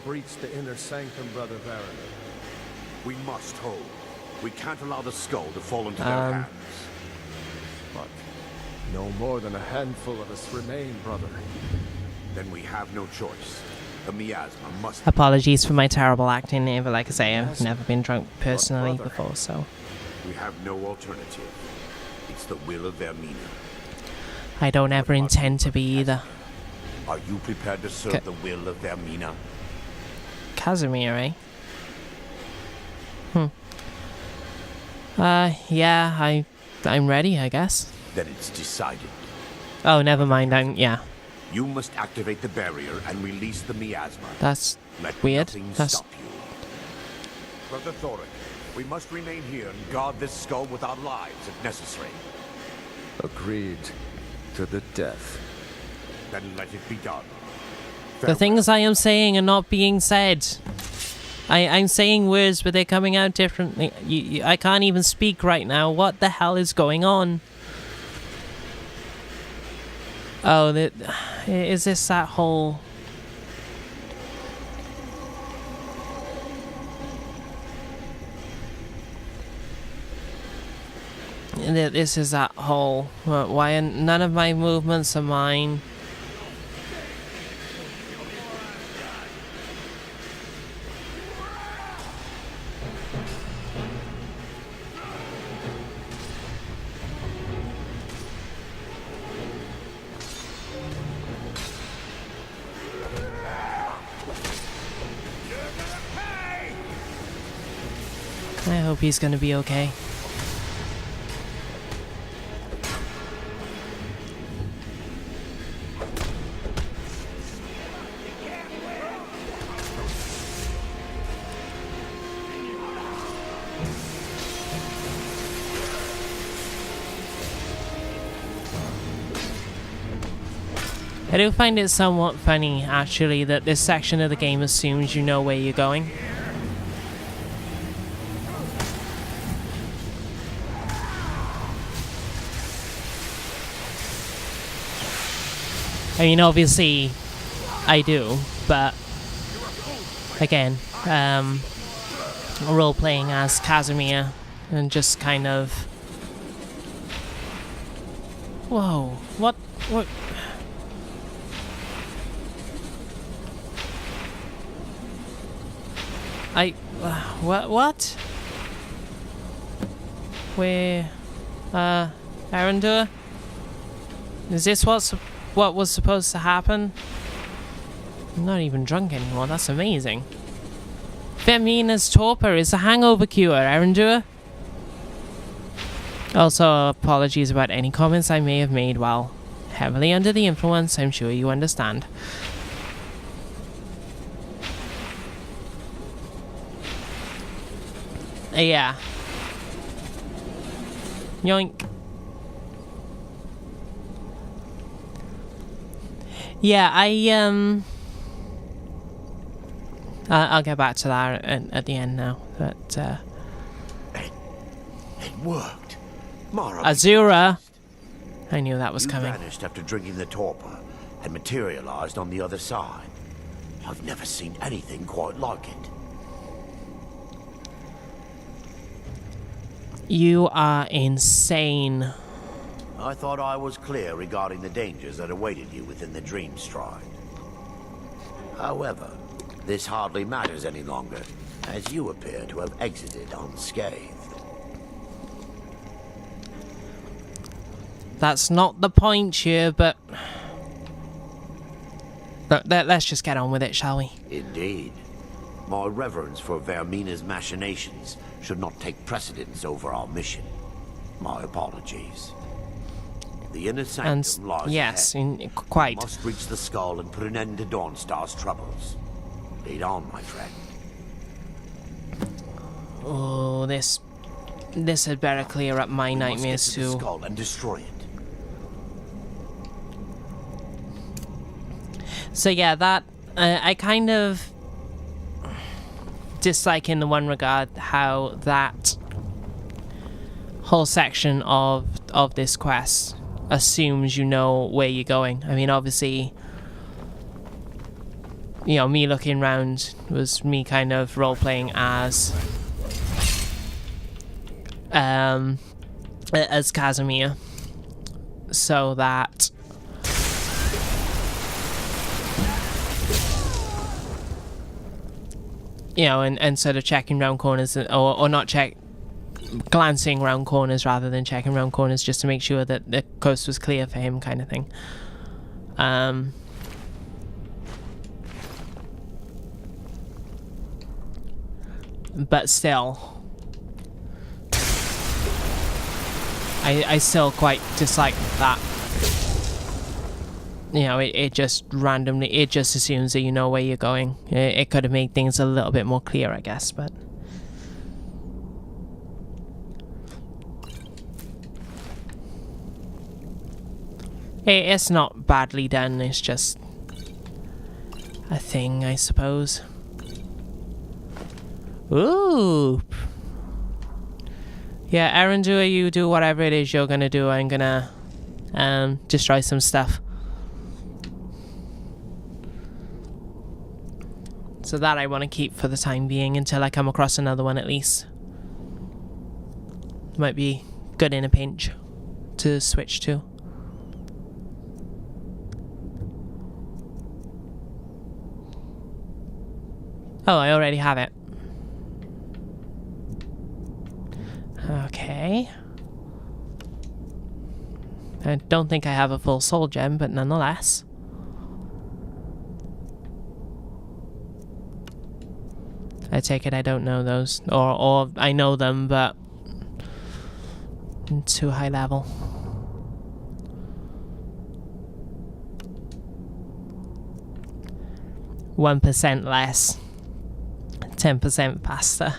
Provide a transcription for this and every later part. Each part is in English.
breach the inner sanctum, Brother Baron. We must hold. We can't allow the skull to fall into their hands. But no more than a handful of us remain, brother. Then we have no choice. The miasma must... Apologies for my terrible acting, but like I say, I've never been drunk personally before, so... We have no alternative. It's the will of Vermina. I don't ever intend to be either. Are you prepared to serve the will of Vermina? Casimir, eh? Yeah, I'm ready, I guess. Then it's decided. Oh, never mind, yeah. You must activate the barrier and release the miasma. That's Let weird. nothing That's... stop you. Brother Thoric, we must remain here and guard this skull with our lives if necessary. Agreed to the death. Then let it be done. The things I am saying are not being said. I'm saying words, but they're coming out differently. I can't even speak right now. What the hell is going on? Oh, is this that whole... This is that whole... Why none of my movements are mine? I hope he's gonna be okay. I do find it somewhat funny, actually, that this section of the game assumes you know where you're going. I mean, obviously, I do, but again, role-playing as Casimir and just kind of... Whoa, what? What? Where, Arendur? Is this what was supposed to happen? I'm not even drunk anymore, that's amazing. Vermina's torpor is a hangover cure, Arendur. Also, apologies about any comments I may have made while heavily under the influence, I'm sure you understand. Yeah. Yoink. Yeah, I'll get back to that at the end now. But It worked. Mara Azura. I knew that was coming. Vanished after drinking the torpor and materialized on the other side. I've never seen anything quite like it. You are insane. I thought I was clear regarding the dangers that awaited you within the Dream Stride. However, this hardly matters any longer, as you appear to have exited unscathed. That's not the point here, but... Let's just get on with it, shall we? Indeed. My reverence for Vermina's machinations should not take precedence over our mission. My apologies. The inner sanctum lies yes, ahead. Quite. We must reach the skull and put an end to Dawnstar's troubles. Lead on, my friend. Oh, this had better clear up my nightmares too. too. The skull and destroy it. So yeah, that I kind of dislike in the one regard how that whole section of this quest assumes you know where you're going. I mean, obviously, you know, me looking round was me kind of role-playing as Casimir, so that you know, and instead of checking round corners, or not glancing round corners rather than checking round corners, just to make sure that the coast was clear for him, kind of thing. But still, I still quite dislike that. You know, it just randomly, it just assumes that you know where you're going. It could have made things a little bit more clear, I guess, but... It's not badly done, it's just a thing, I suppose. Ooh! Yeah, Erendua, you do whatever it is you're gonna do. I'm gonna destroy some stuff. So that I want to keep for the time being until I come across another one at least. Might be good in a pinch to switch to. Oh, I already have it. Okay. I don't think I have a full soul gem, but nonetheless. I take it I don't know those. Or I know them, but too high level. %1 less. 10% faster.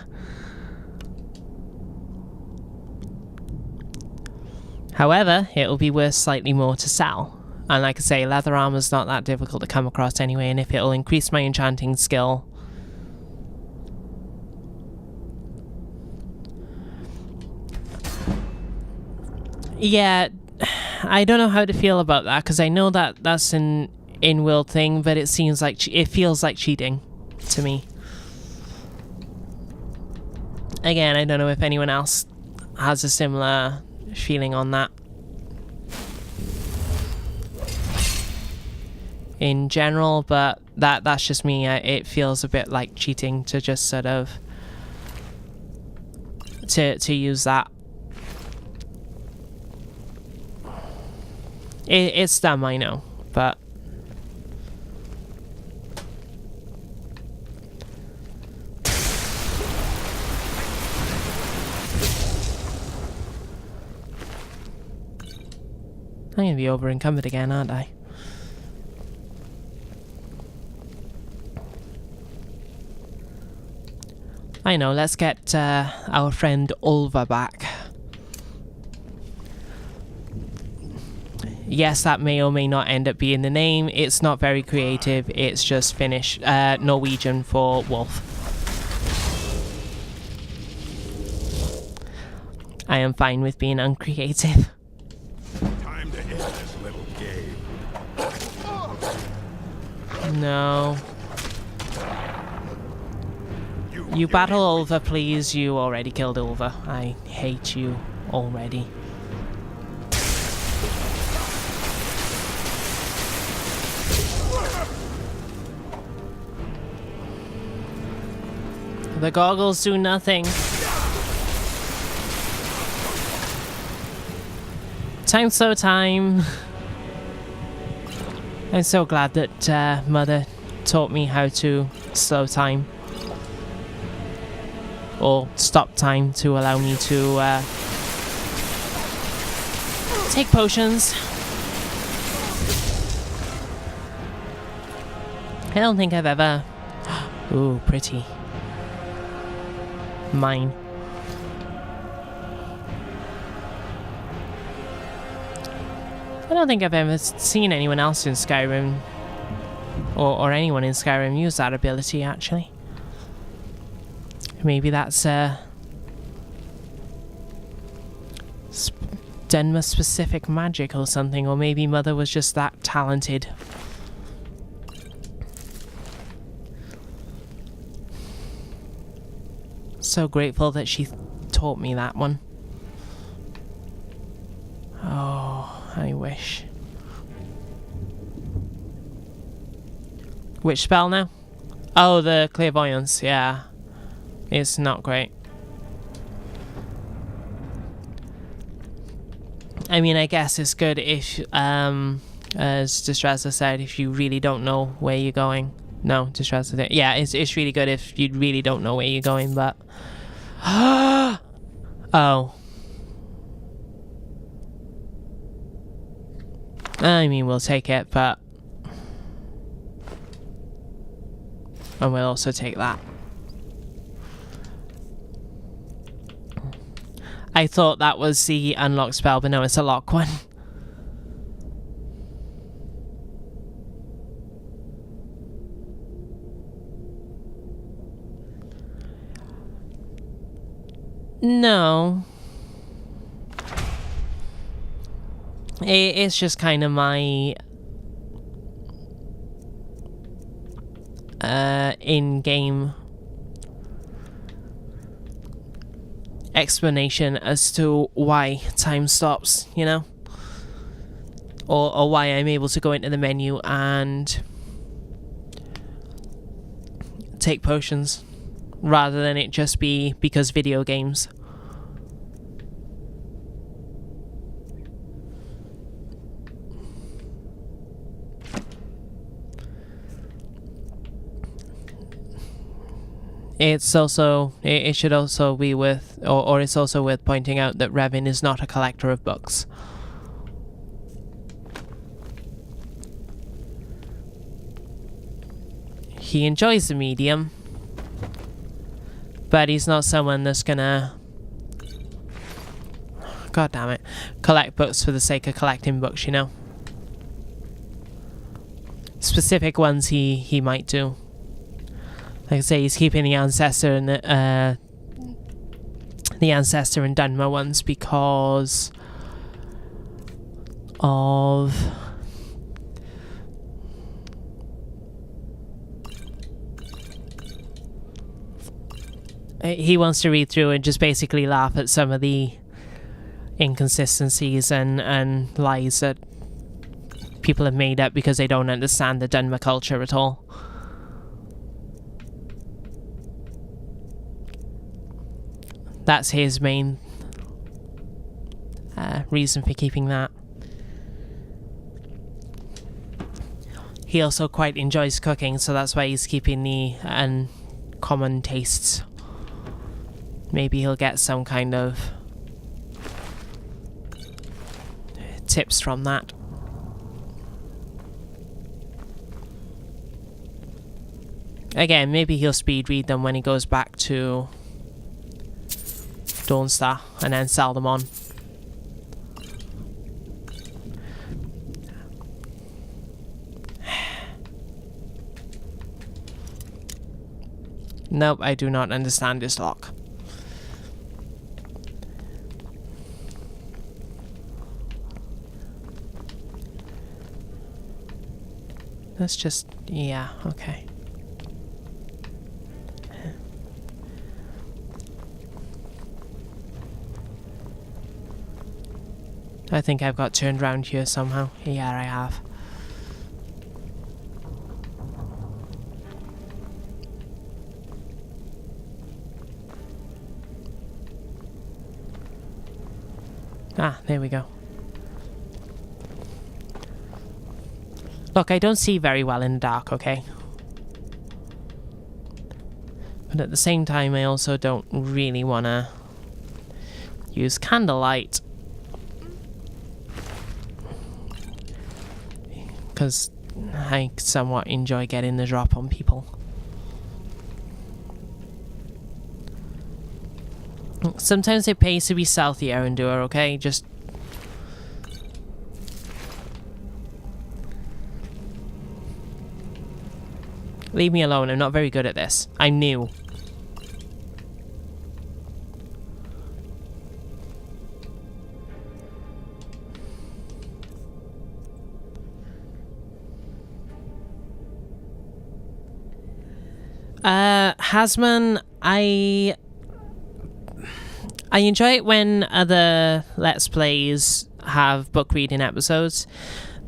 However, it'll be worth slightly more to sell. And like I say, leather armor's not that difficult to come across anyway, and if it'll increase my enchanting skill... Yeah, I don't know how to feel about that, because I know that that's an in-world thing, but it seems like it feels like cheating to me. Again, I don't know if anyone else has a similar feeling on that. In general, but that's just me. It feels a bit like cheating to just sort of to use that. It's dumb, I know, but I'm gonna be over encumbered again, aren't I? I know, let's get our friend Ulva back. Yes, that may or may not end up being the name. It's not very creative. It's just Finnish, Norwegian for wolf. I am fine with being uncreative. Time to end this little game. No. You battle Ulva, please. You already killed Ulva. I hate you already. The goggles do nothing. Time slow time. I'm so glad that Mother taught me how to slow time. Or stop time to allow me to take potions. I don't think I've ever... Ooh, pretty. Mine. I don't think I've ever seen anyone else in Skyrim, or anyone in Skyrim use that ability, actually. Maybe that's Denma-specific magic or something, or maybe Mother was just that talented. So grateful that she taught me that one. Oh, I wish. Which spell now? Oh, the clairvoyance, yeah. It's not great. I mean, I guess it's good if, as Distressa said, if you really don't know where you're going. No, Distressa said, yeah, it's really good if you really don't know where you're going, but... Oh. I mean, we'll take it, but... And we'll also take that. I thought that was the unlock spell, but no, it's a lock one. No. It's just kind of my... in-game explanation as to why time stops, you know? Or why I'm able to go into the menu and take potions, rather than it just be because video games. It's also, it should also be with, or it's also worth pointing out that Revin is not a collector of books. He enjoys the medium, but he's not someone that's gonna, god damn it, collect books for the sake of collecting books, you know? Specific ones he might do. Like I say, he's keeping the Ancestor and the Ancestor and Dunmer ones because of he wants to read through and just basically laugh at some of the inconsistencies and lies that people have made up because they don't understand the Dunmer culture at all. That's his main reason for keeping that. He also quite enjoys cooking, so that's why he's keeping the uncommon tastes. Maybe he'll get some kind of tips from that. Again, maybe he'll speed read them when he goes back to Dawnstar and then sell them on. Nope, I do not understand this lock. Let's just... yeah, okay. I think I've got turned around here somehow. Yeah, I have. Ah, there we go. Look, I don't see very well in the dark, okay? But at the same time, I also don't really want to use candlelight. Because I somewhat enjoy getting the drop on people. Sometimes it pays to be stealthy, Erendua, okay? Just... leave me alone, I'm not very good at this. I'm new. Hasman, I I enjoy it when other Let's Plays have book reading episodes.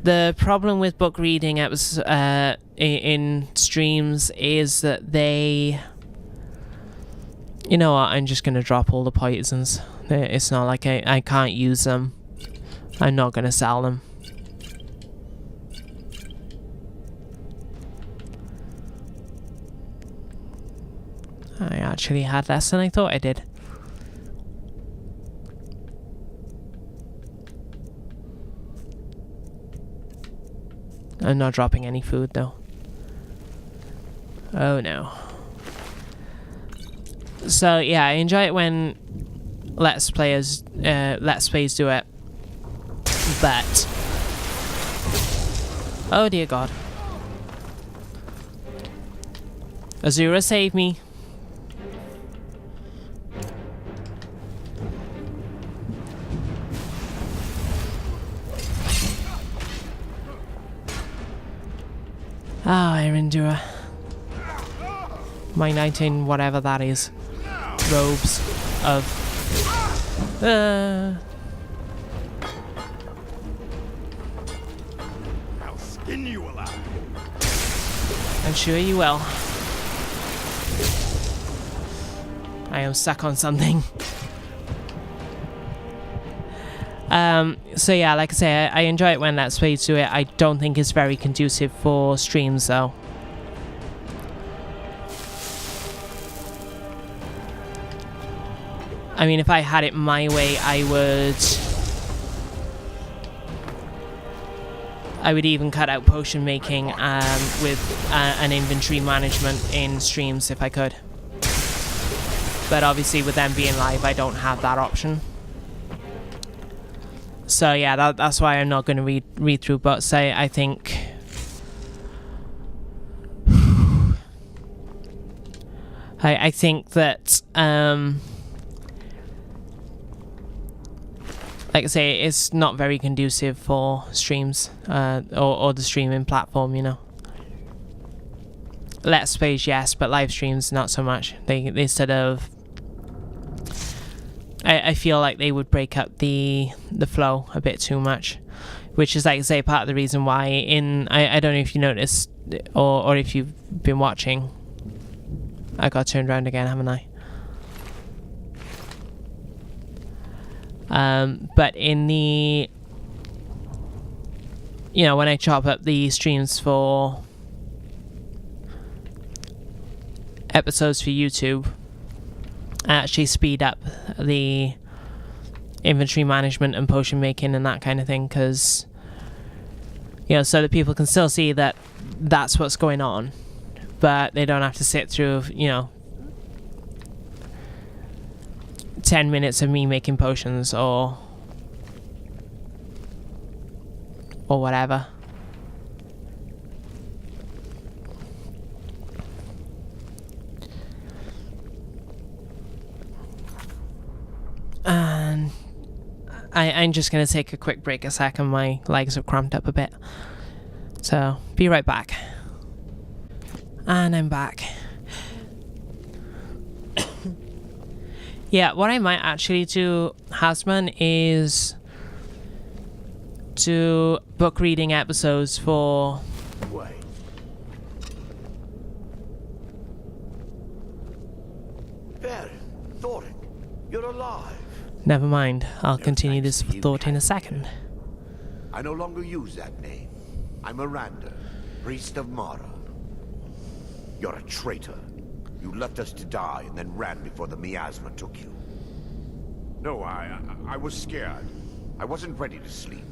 The problem with book reading episodes in streams is that they... You know what, I'm just going to drop all the poisons. It's not like I can't use them. I'm not going to sell them. I actually had less than I thought I did. I'm not dropping any food though. Oh no. So yeah, I enjoy it when Let's Plays do it. But oh dear God. Azura, save me. Ah, Erendura. My 19 whatever that is. Robes of... I'll skin you alive. I'm sure you will. I am stuck on something. So yeah, like I say, I enjoy it when Let's Plays do it. I don't think it's very conducive for streams though. I mean, if I had it my way, I would even cut out potion making with an inventory management in streams if I could. But obviously with them being live, I don't have that option. So yeah, that's why I'm not going to read through bots. I think... I think that... like I say, it's not very conducive for streams, or the streaming platform, you know. Let's Plays, yes, but live streams, not so much. They sort of... I feel like they would break up the flow a bit too much. Which is, like I say, part of the reason why I don't know if you noticed, or if you've been watching. I got turned around again, haven't I? But in the... You know, when I chop up the streams for episodes for YouTube, I actually speed up the inventory management and potion making and that kind of thing, because, you know, so that people can still see that that's what's going on, but they don't have to sit through, you know, 10 minutes of me making potions or whatever. And I'm just going to take a quick break a second. My legs have cramped up a bit. So, be right back. And I'm back. Yeah, what I might actually do, Hasman, is do book reading episodes for... Wait. Baron, Thorin, you're alive. Never mind, I'll continue this thought in a second. I no longer use that name. I'm Miranda, priest of Mara. You're a traitor. You left us to die and then ran before the miasma took you. No, I was scared. I wasn't ready to sleep.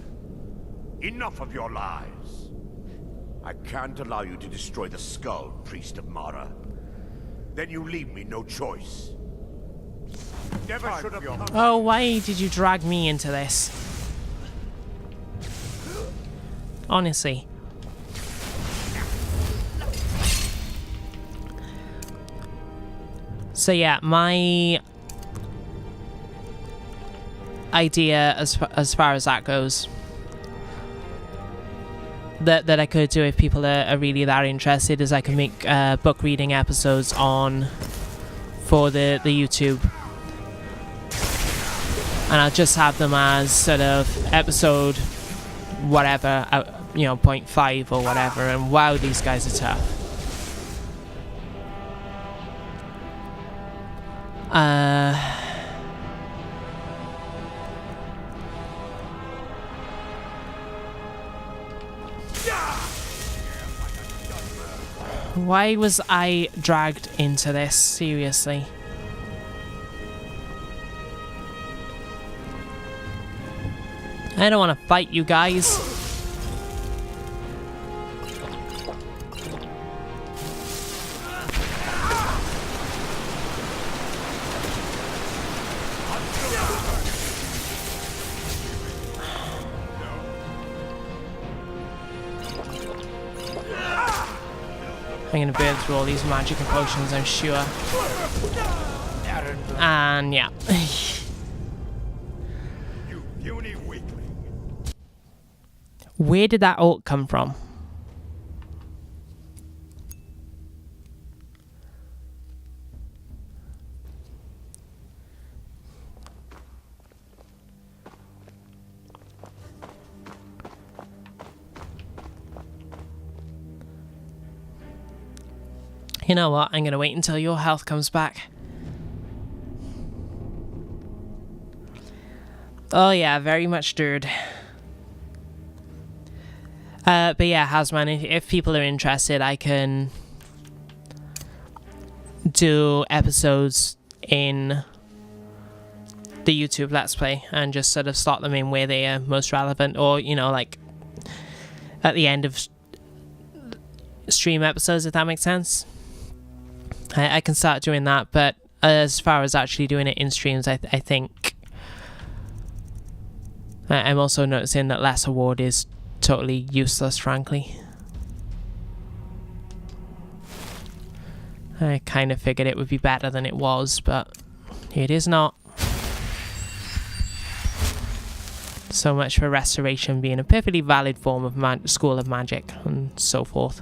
Enough of your lies. I can't allow you to destroy the skull, priest of Mara. Then you leave me no choice. Never should have come. Oh, why did you drag me into this? Honestly. So yeah, my idea as far as that goes, that I could do if people are really that interested, is I could make book reading episodes for the YouTube. and I'll just have them as sort of episode whatever, you know, 0.5 or whatever, and wow, these guys are tough. Why was I dragged into this? Seriously. I don't want to fight you guys. I'm gonna burn through all these magical potions, I'm sure. And yeah. You puny weakling. Where did that ult come from? You know what? I'm gonna wait until your health comes back. Oh yeah, very much stirred. But yeah, Hasman, if people are interested, I can do episodes in the YouTube Let's Play and just sort of slot them in where they are most relevant, or, you know, like at the end of stream episodes, if that makes sense. I can start doing that, but as far as actually doing it in streams, I think I'm also noticing that Less Award is totally useless, frankly. I kind of figured it would be better than it was, but it is not. So much for Restoration being a perfectly valid form of School of Magic and so forth.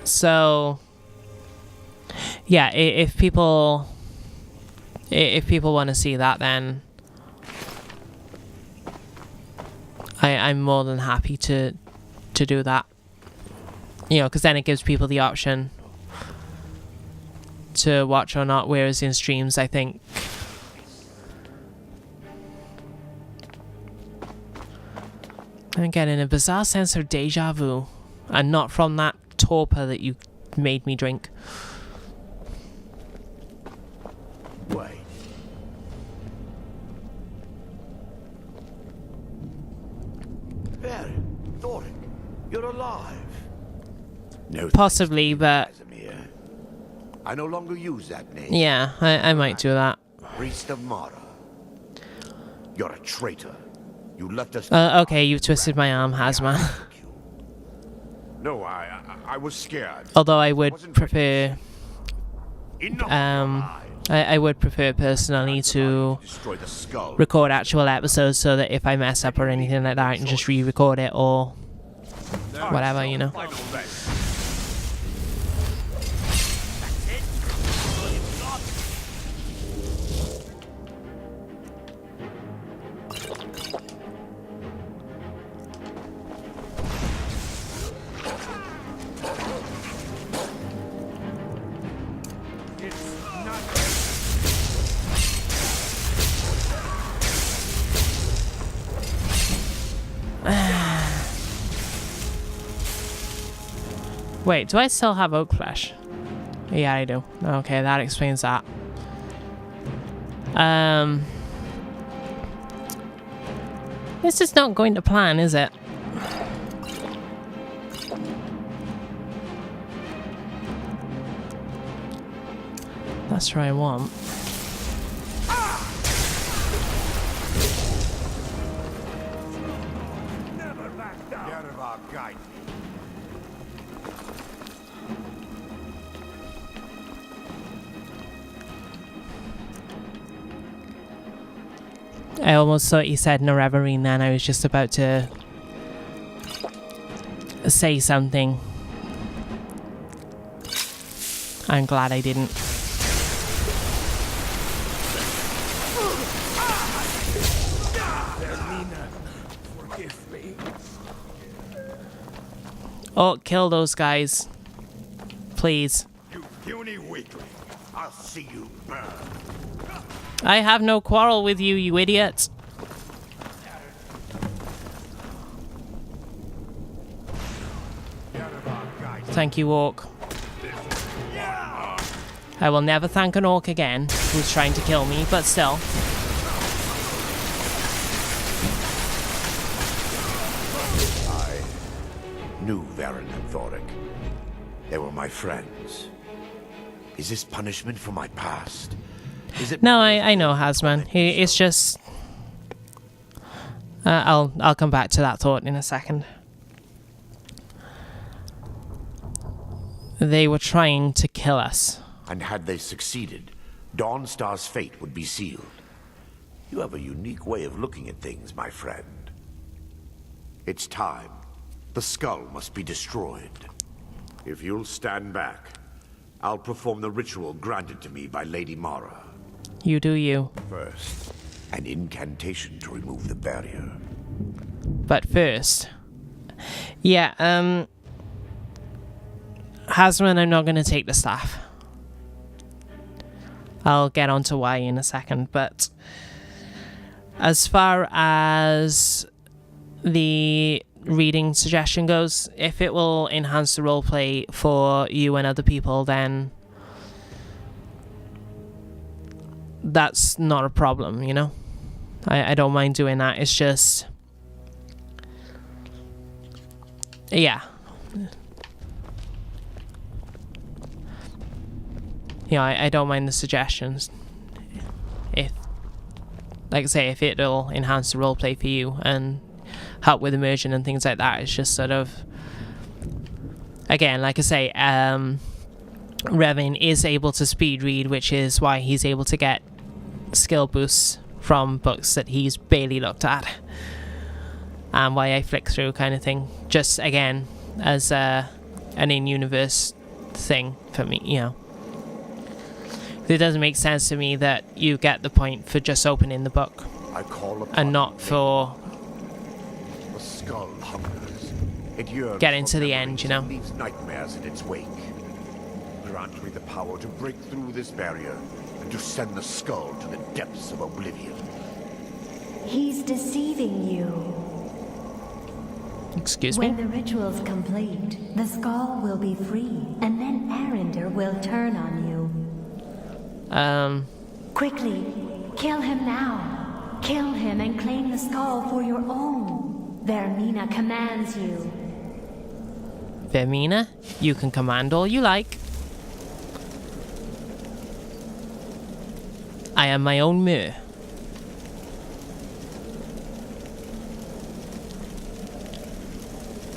So yeah, if people want to see that, then I'm more than happy to do that, you know, because then it gives people the option to watch or not, whereas in streams, I think I'm getting a bizarre sense of deja vu, and not from that torpor that you made me drink. Wait. Barry, Thoric, you're alive. No, Possibly, but Casimir. I no longer use that name. yeah, I might do that. Priest of Mara. You're a traitor. You left us. Okay, you've twisted my arm, Hasman. No, I was scared. Although I would prefer, Enough. I would prefer personally to Destroy the skull. record actual episodes so that if I mess up or anything like that, I can just re-record it or whatever, you know. Final best. Wait, do I still have oak flesh? Yeah, I do. Okay, that explains that. This is not going to plan, is it? That's what I want. Never back down. Get out of our guide. I almost thought you said Nerevarine then. I was just about to say something. I'm glad I didn't. Forgive me. Oh, kill those guys. Please. You puny weakling. I'll see you burn. I have no quarrel with you, you idiot. Thank you, Orc. I will never thank an Orc again who's trying to kill me, but still. Knew Varen and Thoric. They were my friends. Is this punishment for my past? Is it? No, I know Hasman. It's just... I'll come back to that thought in a second. They were trying to kill us. And had they succeeded, Dawnstar's fate would be sealed. You have a unique way of looking at things, my friend. It's time. The skull must be destroyed. If you'll stand back, I'll perform the ritual granted to me by Lady Mara. You do you. First, an incantation to remove the barrier. But first... Yeah, Hasman, I'm not going to take the staff. I'll get on to why in a second, but... As far as the reading suggestion goes, if it will enhance the roleplay for you and other people, then that's not a problem, you know? I don't mind doing that. It's just... Yeah. You know, I don't mind the suggestions. If, like I say, if it'll enhance the roleplay for you and help with immersion and things like that, it's just sort of... Again, like I say, Revan is able to speed read, which is why he's able to get skill boosts from books that he's barely looked at. And why I flick through kind of thing. Just, again, as an in-universe thing for me, you know. It doesn't make sense to me that you get the point for just opening the book. I call upon And not for the skull hungers. It yearns getting for to the memories end, you know. and leaves nightmares in its wake. Grant me the power to break through this barrier and to send the skull to the depths of oblivion. He's deceiving you. Excuse me? When the ritual's complete, the skull will be free, and then Arender will turn on you. Quickly, kill him now. Kill him and claim the skull for your own. Vermina commands you. Vermina, you can command all you like. I am my own Myr.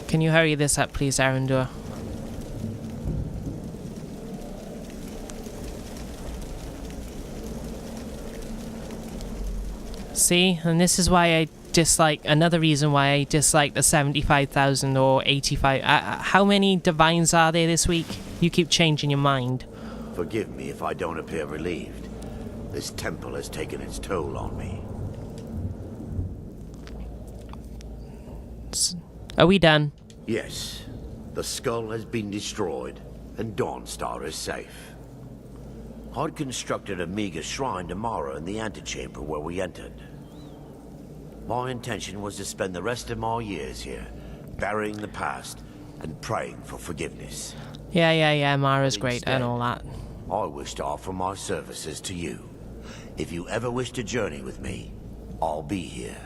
Can you hurry this up, please, Arendor? See, and this is why I dislike, another reason why I dislike the 75,000 or 85. How many divines are there this week? You keep changing your mind. Forgive me if I don't appear relieved. This temple has taken its toll on me. Are we done? Yes, the skull has been destroyed, and Dawnstar is safe. I'd constructed a meager shrine to Mara in the antechamber where we entered. My intention was to spend the rest of my years here, burying the past and praying for forgiveness. Yeah, Mara's great and all that. I wish to offer my services to you. If you ever wish to journey with me, I'll be here.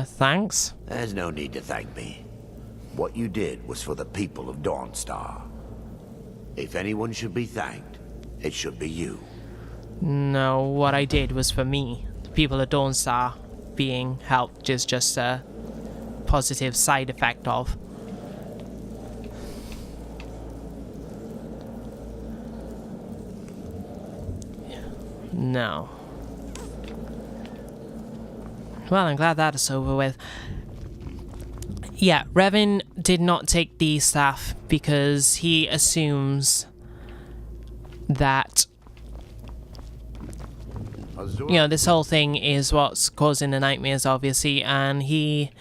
Thanks. There's no need to thank me. What you did was for the people of Dawnstar. If anyone should be thanked, it should be you. No, what I did was for me. The people of Dawnstar being helped is just a positive side effect of. No. Well, I'm glad that is over with. Yeah, Revan did not take the staff because he assumes that, you know, this whole thing is what's causing the nightmares, obviously, and he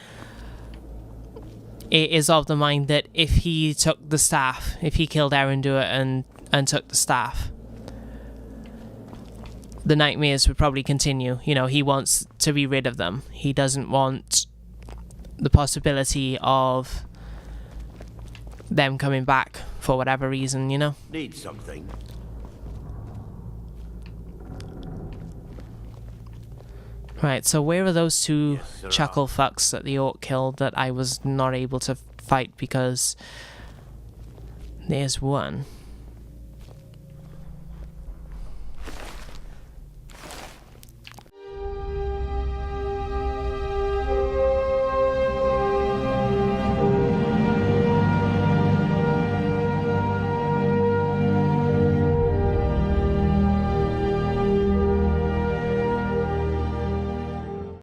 is of the mind that if he took the staff, if he killed Erendua and took the staff, the nightmares would probably continue. You know, he wants to be rid of them. He doesn't want the possibility of them coming back for whatever reason, you know? Need something? Right, so where are those two Yes, sir. chuckle fucks that the orc killed that I was not able to fight because there's one.